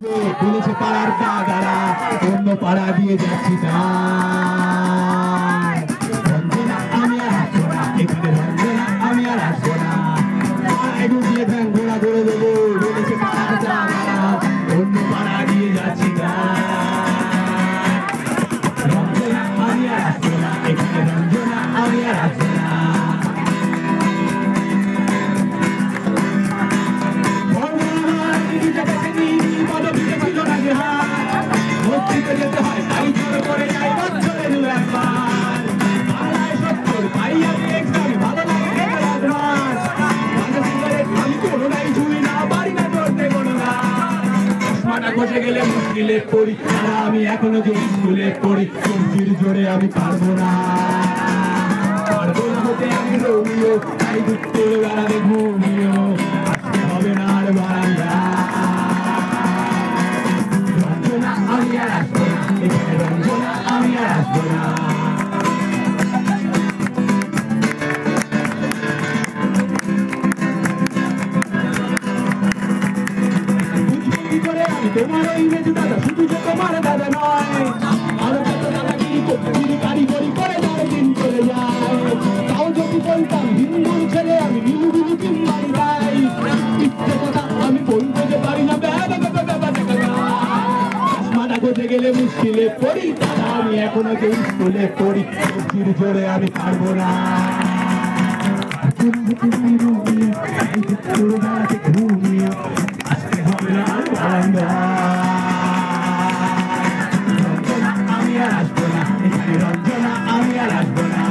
বলেছে পাড়ার দাদারা অন্য পাড়া দিয়ে যাচ্ছি রঞ্জনা আমি আর আসবো না এখানে রঞ্জনা আমি আর আসবো না ঢুকলে ভ্যান ঘোড়া করে দেবো বলেছে পাড়ার দাদারা অন্য পাড়া দিয়ে যাচ্ছি রঞ্জনা আমি আর আসবো না এখানে রঞ্জনা আমি আর আসবো না যেতে হয় তাই ছোট করে যাই বছরে দু একবার পাড়ায় সত্তর পাই আমি এক্সাম ভালো লাগে আমি কোনোটাই ছুঁই না পারি না করতে কোনো চশমাটা খসে গেলে মুশকিলে পড়ি আমি এখনো যে স্কুলে পড়ি সবজির জোরে আমি পারবো না হতে আমি রোমিও তাই ঘুরতে বেড়াবে ঘুমিও আসতে হবে না আর বারান্দা রঞ্জনা আমি আর আসবো না এখানে রঞ্জনা আমি আর আসবো না আমি তোমার এই মেজু দাদা শুধু যে তোমার দাদা নয় আরো কত দাদাগিরি করতে কারিগরি করে যারা দিন চলে যায় তাও যদি বলতাম হিন্দুর ছেলে আমি নীলু বিলু কিনবাই যাই ইচ্ছে কথা আমি বলতে যে পারি না চশমাটা গেলে মুশকিলে পড়ি দাদা আমি এখনো যে স্কুলে পড়ি সবজির জোরে আমি পারবো না আসতে হবে না রঞ্জনা আমি আর আসবো না এখানে রঞ্জনা আমি আর আসবো না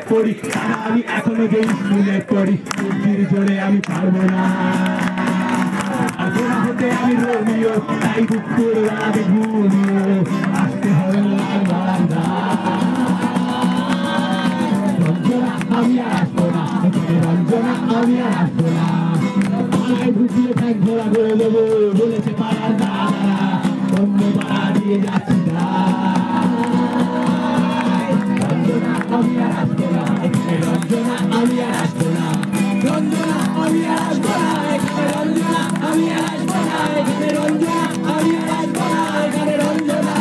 পড়ি আমি এখনো যে স্কুলে পড়ি সবজির জোরে আমি পারবো না হতে আমি রোমিও তাই দুপুর আমি ঘুমিও আসতে হবে বারান্দা রঞ্জনা আমি আর আসবো না এখানে রঞ্জনা আমি আর আসবো না পাড়ায় ঢুকিয়ে থাক ঘোরা করে দেবো বলেছে পাড়ার দাদারা অন্য পাড়া দিয়ে যাচ্ছি আমি আর আসবো না এখানে রঞ্জনা আমি আর আসবো না রঞ্জনা আমি আর আসবো না এখানে রঞ্জনা আমি আর আসবো না এখানে রঞ্জনা আমি আর আসবো না এখানে রঞ্জনা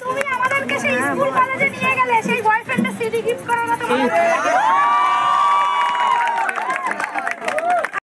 তুমি আমাদেরকে সেই স্কুল কলেজে নিয়ে গেলে সেই বয়ফ্রেন্ড